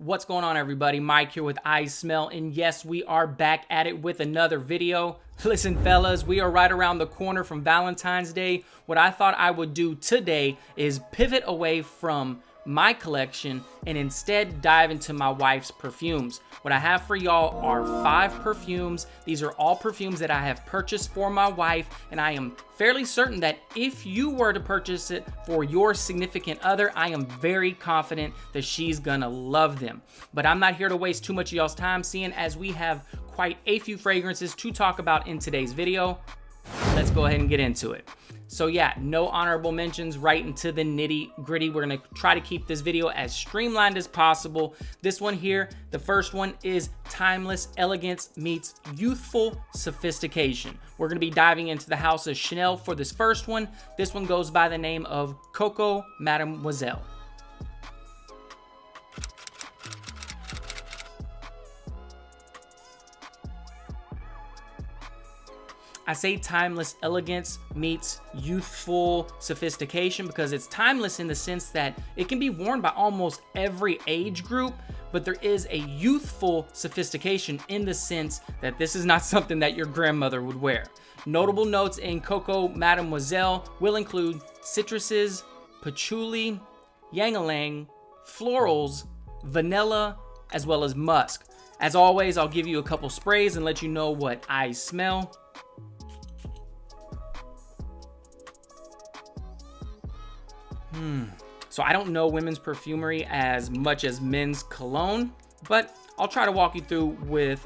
What's going on, everybody? Mike here with iSMELL, and yes, we are back at it with another video. Listen, fellas, we are right around the corner from Valentine's Day. What I thought I would do today is pivot away from my collection and instead dive into my wife's perfumes. What I have for y'all are 5 perfumes. These are all perfumes that I have purchased for my wife, and I am fairly certain that if you were to purchase it for your significant other, I am very confident that she's gonna love them. But I'm not here to waste too much of y'all's time, seeing as we have quite a few fragrances to talk about in today's video. Let's go ahead and get into it. So yeah, no honorable mentions, right into the nitty gritty. We're gonna try to keep this video as streamlined as possible. This one here, the first one is Timeless Elegance meets Youthful Sophistication. We're gonna be diving into the house of Chanel for this first one. This one goes by the name of Coco Mademoiselle. I say timeless elegance meets youthful sophistication because it's timeless in the sense that it can be worn by almost every age group, but there is a youthful sophistication in the sense that this is not something that your grandmother would wear. Notable notes in Coco Mademoiselle will include citruses, patchouli, ylang-ylang, florals, vanilla, as well as musk. As always, I'll give you a couple sprays and let you know what I smell. So I don't know women's perfumery as much as men's cologne, but I'll try to walk you through with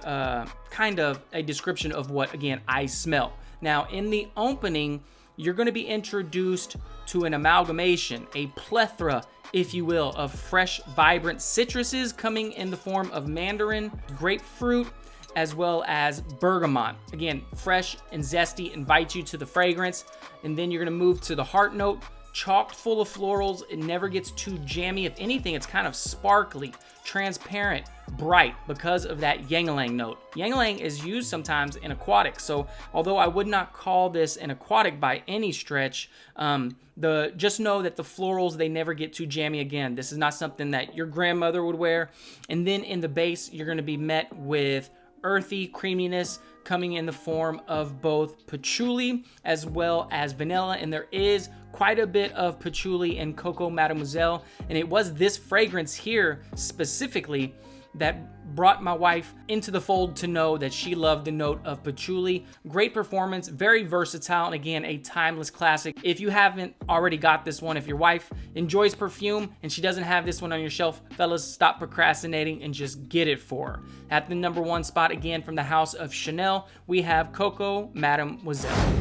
kind of a description of what, again, I smell. Now, in the opening, you're going to be introduced to an amalgamation, a plethora, if you will, of fresh, vibrant citruses coming in the form of mandarin, grapefruit, as well as bergamot. Again, fresh and zesty, invite you to the fragrance. And then you're going to move to the heart note, chocked full of florals. It never gets too jammy. If anything, it's kind of sparkly, transparent, bright because of that ylang-ylang note. Ylang-ylang is used sometimes in aquatics, so although I would not call this an aquatic by any stretch, just know that the florals, they never get too jammy. Again, this is not something that your grandmother would wear. And then in the base, you're going to be met with earthy creaminess coming in the form of both patchouli as well as vanilla, and there is quite a bit of patchouli in Coco Mademoiselle, and it was this fragrance here specifically that brought my wife into the fold to know that she loved the note of patchouli. Great performance, very versatile, and again, a timeless classic. If you haven't already got this one, if your wife enjoys perfume and she doesn't have this one on your shelf, fellas, stop procrastinating and just get it for her. At the number 1 spot, again, from the house of Chanel, we have Coco Mademoiselle.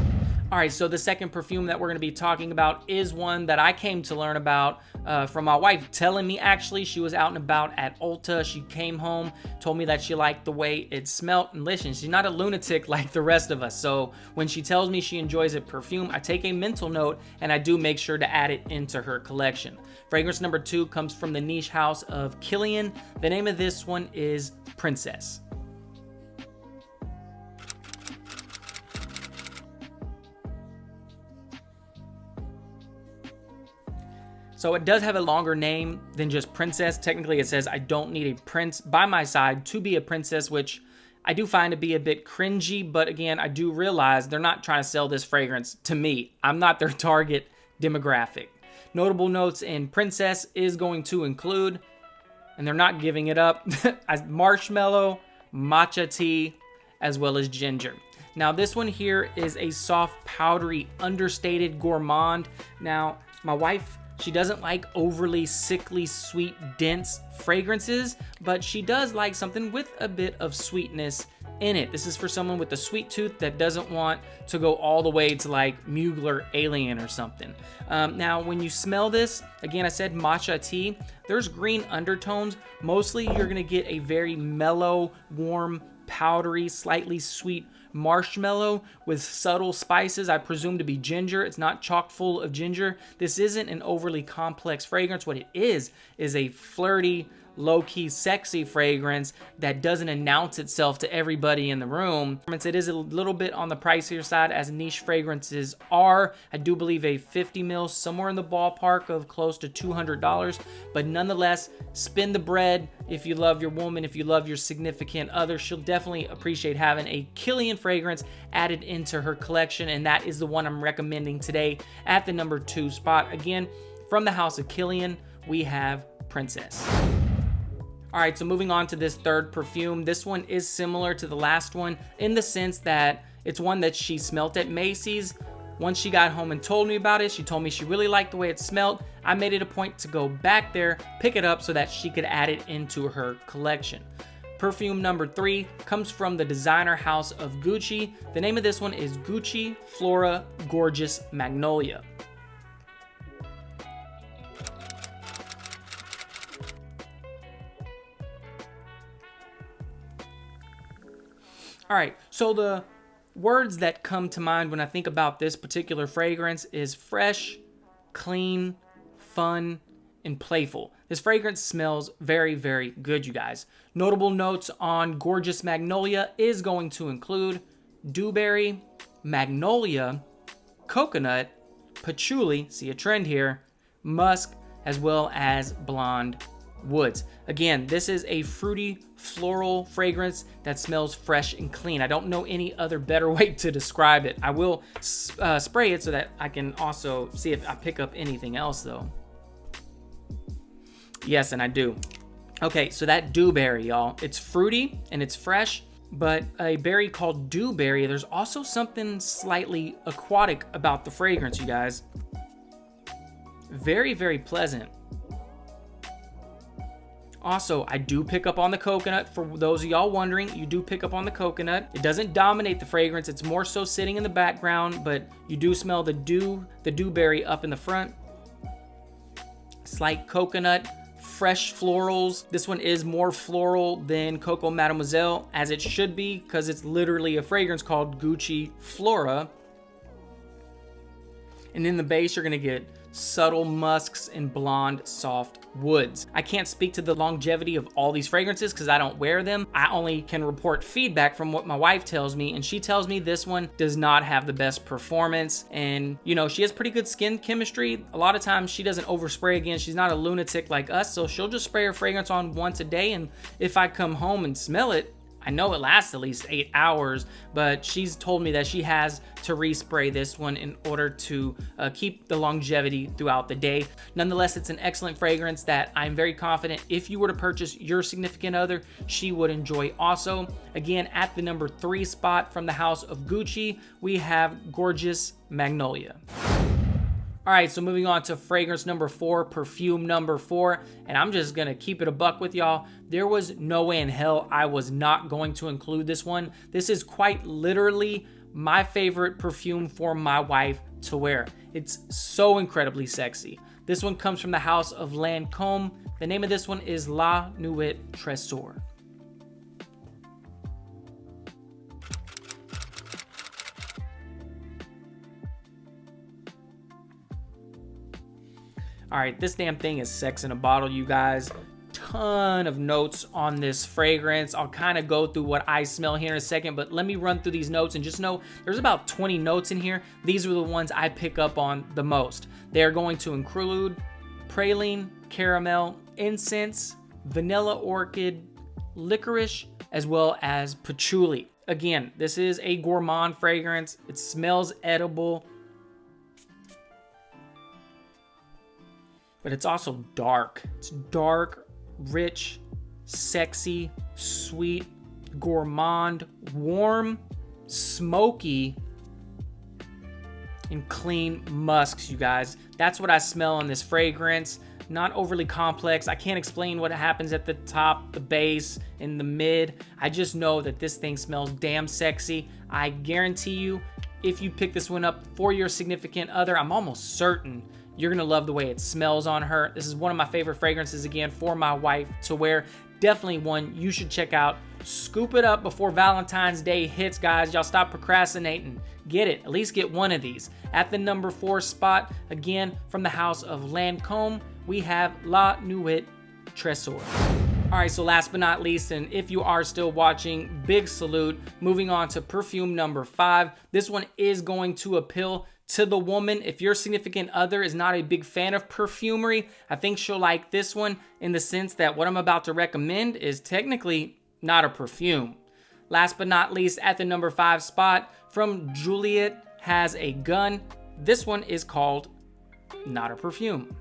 All right, so the second perfume that we're going to be talking about is one that I came to learn about from my wife telling me. Actually, she was out and about at Ulta. She came home, told me that she liked the way it smelled. And listen, she's not a lunatic like the rest of us. So when she tells me she enjoys a perfume, I take a mental note and I do make sure to add it into her collection. Fragrance number 2 comes from the niche house of Kilian. The name of this one is Princess. So it does have a longer name than just Princess. Technically, it says I don't need a prince by my side to be a princess, which I do find to be a bit cringy. But again, I do realize they're not trying to sell this fragrance to me. I'm not their target demographic. Notable notes in Princess is going to include, and they're not giving it up, marshmallow, matcha tea, as well as ginger. Now, this one here is a soft, powdery, understated gourmand. Now, my wife, she doesn't like overly sickly, sweet, dense fragrances, but she does like something with a bit of sweetness in it. This is for someone with a sweet tooth that doesn't want to go all the way to like Mugler Alien or something. Now, when you smell this, again, I said matcha tea, there's green undertones. Mostly you're gonna get a very mellow, warm, powdery, slightly sweet marshmallow with subtle spices, I presume to be ginger. It's not chock full of ginger. This isn't an overly complex fragrance. What it is a flirty, low-key sexy fragrance that doesn't announce itself to everybody in the room. It is a little bit on the pricier side, as niche fragrances are. I do believe a 50 ml, somewhere in the ballpark of close to $200, but nonetheless, spend the bread. If you love your woman, if you love your significant other, she'll definitely appreciate having a Kilian fragrance added into her collection, and that is the one I'm recommending today at the number 2 spot. Again, from the house of Kilian, we have Princess. All right, so moving on to this third perfume. This one is similar to the last one in the sense that it's one that she smelt at Macy's. Once she got home and told me about it, she told me she really liked the way it smelled. I made it a point to go back there, pick it up so that she could add it into her collection. Perfume number 3 comes from the designer house of Gucci. The name of this one is Gucci Flora Gorgeous Magnolia. All right, so the words that come to mind when I think about this particular fragrance is fresh, clean, fun, and playful. This fragrance smells very, very good, you guys. Notable notes on Gorgeous Magnolia is going to include dewberry, magnolia, coconut, patchouli, see a trend here, musk, as well as blonde woods. Again, this is a fruity floral fragrance that smells fresh and clean. I don't know any other better way to describe it. I will spray it so that I can also see if I pick up anything else though. Yes, and I do. Okay, so that dewberry, y'all, it's fruity and it's fresh, but a berry called dewberry, there's also something slightly aquatic about the fragrance, you guys. Very, very pleasant. Also, I do pick up on the coconut. For those of y'all wondering, you do pick up on the coconut. It doesn't dominate the fragrance. It's more so sitting in the background, but you do smell the dewberry up in the front. Slight coconut, fresh florals. This one is more floral than Coco Mademoiselle, as it should be, because it's literally a fragrance called Gucci Flora. And in the base, you're gonna get subtle musks and blonde soft woods. I can't speak to the longevity of all these fragrances because I don't wear them. I only can report feedback from what my wife tells me, and she tells me this one does not have the best performance. And you know, she has pretty good skin chemistry. A lot of times she doesn't overspray. Again, she's not a lunatic like us, so she'll just spray her fragrance on once a day, and if I come home and smell it, I know it lasts at least 8 hours, but she's told me that she has to respray this one in order to keep the longevity throughout the day. Nonetheless, it's an excellent fragrance that I'm very confident if you were to purchase your significant other, she would enjoy also. Again, at the number 3 spot from the house of Gucci, we have Gorgeous Magnolia. All right, so moving on to fragrance number 4, perfume number 4, and I'm just gonna keep it a buck with y'all. There was no way in hell I was not going to include this one. This is quite literally my favorite perfume for my wife to wear. It's so incredibly sexy. This one comes from the house of Lancôme. The name of this one is La Nuit Trésor. All right, this damn thing is sex in a bottle, you guys. Ton of notes on this fragrance. I'll kind of go through what I smell here in a second, but let me run through these notes and just know there's about 20 notes in here. These are the ones I pick up on the most. They are going to include praline, caramel, incense, vanilla orchid, licorice, as well as patchouli. Again, this is a gourmand fragrance. It smells edible, but it's also dark. It's dark, rich, sexy, sweet, gourmand, warm, smoky, and clean musks, you guys. That's what I smell in this fragrance. Not overly complex. I can't explain what happens at the top, the base, and the mid. I just know that this thing smells damn sexy. I guarantee you, if you pick this one up for your significant other, I'm almost certain you're gonna love the way it smells on her. This is one of my favorite fragrances, again, for my wife to wear. Definitely one you should check out. Scoop it up before Valentine's Day hits, guys. Y'all stop procrastinating. Get it. At least get one of these. At the number 4 spot, again, from the house of Lancôme, we have La Nuit Trésor. All right, so last but not least, and if you are still watching, big salute. Moving on to perfume number 5. This one is going to appeal to the woman. If your significant other is not a big fan of perfumery, I think she'll like this one in the sense that what I'm about to recommend is technically not a perfume. Last but not least, at the number 5 spot, from Juliet Has a Gun. This one is called Not a Perfume.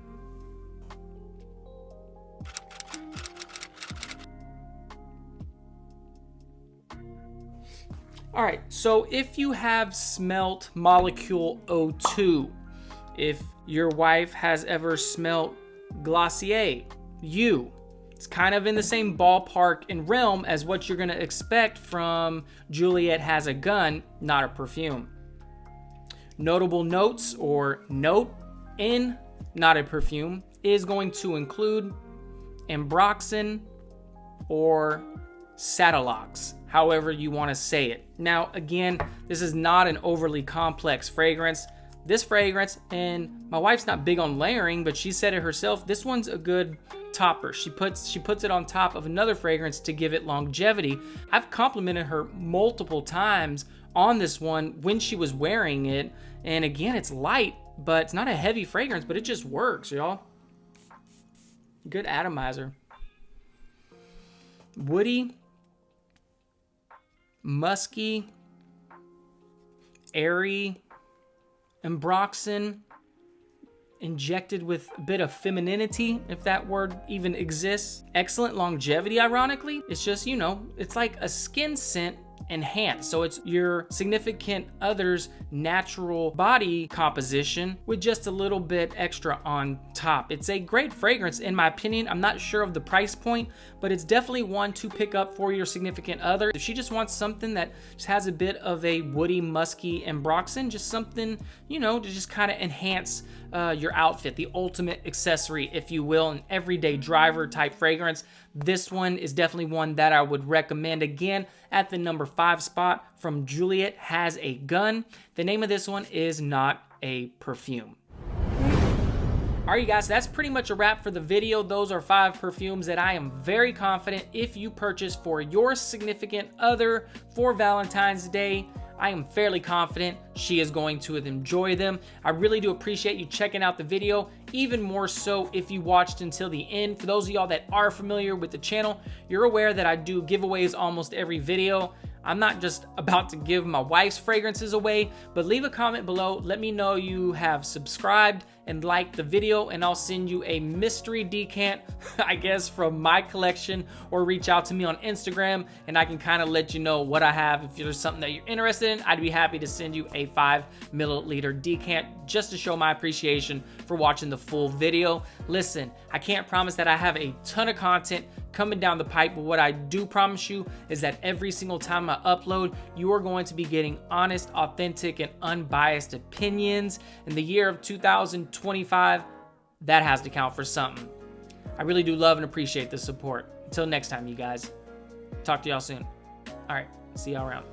All right, so if you have smelt Molecule O2, if your wife has ever smelt Glossier, it's kind of in the same ballpark and realm as what you're gonna expect from Juliet Has a Gun, Not a Perfume. Notable notes or note in Not a Perfume is going to include ambroxan or Satellox, however you want to say it. Now, again, this is not an overly complex fragrance. This fragrance, and my wife's not big on layering, but she said it herself, this one's a good topper. She puts it on top of another fragrance to give it longevity. I've complimented her multiple times on this one when she was wearing it. And again, it's light, but it's not a heavy fragrance, but it just works, y'all. Good atomizer. Woody, musky, airy, ambroxan, injected with a bit of femininity, if that word even exists. Excellent longevity, ironically. It's just, it's like a skin scent enhanced. So it's your significant other's natural body composition with just a little bit extra on top. It's a great fragrance in my opinion. I'm not sure of the price point, but it's definitely one to pick up for your significant other. If she just wants something that just has a bit of a woody, musky ambroxan, just something, to just kind of enhance your outfit, the ultimate accessory, if you will, an everyday driver type fragrance. This one is definitely one that I would recommend. Again, at the number 5 spot, from Juliet Has a Gun. The name of this one is Not a Perfume. All right, you guys, that's pretty much a wrap for the video. Those are 5 perfumes that I am very confident if you purchase for your significant other for Valentine's Day, I am fairly confident she is going to enjoy them. I really do appreciate you checking out the video, even more so if you watched until the end. For those of y'all that are familiar with the channel, you're aware that I do giveaways almost every video. I'm not just about to give my wife's fragrances away, but leave a comment below. Let me know you have subscribed and liked the video, and I'll send you a mystery decant, I guess, from my collection, or reach out to me on Instagram and I can kind of let you know what I have. If there's something that you're interested in, I'd be happy to send you a 5 milliliter decant just to show my appreciation for watching the full video. Listen, I can't promise that I have a ton of content coming down the pipe, but what I do promise you is that every single time I upload, you are going to be getting honest, authentic, and unbiased opinions. In the year of 2025, that has to count for something. I really do love and appreciate the support. Until next time, you guys. Talk to y'all soon. All right, see y'all around.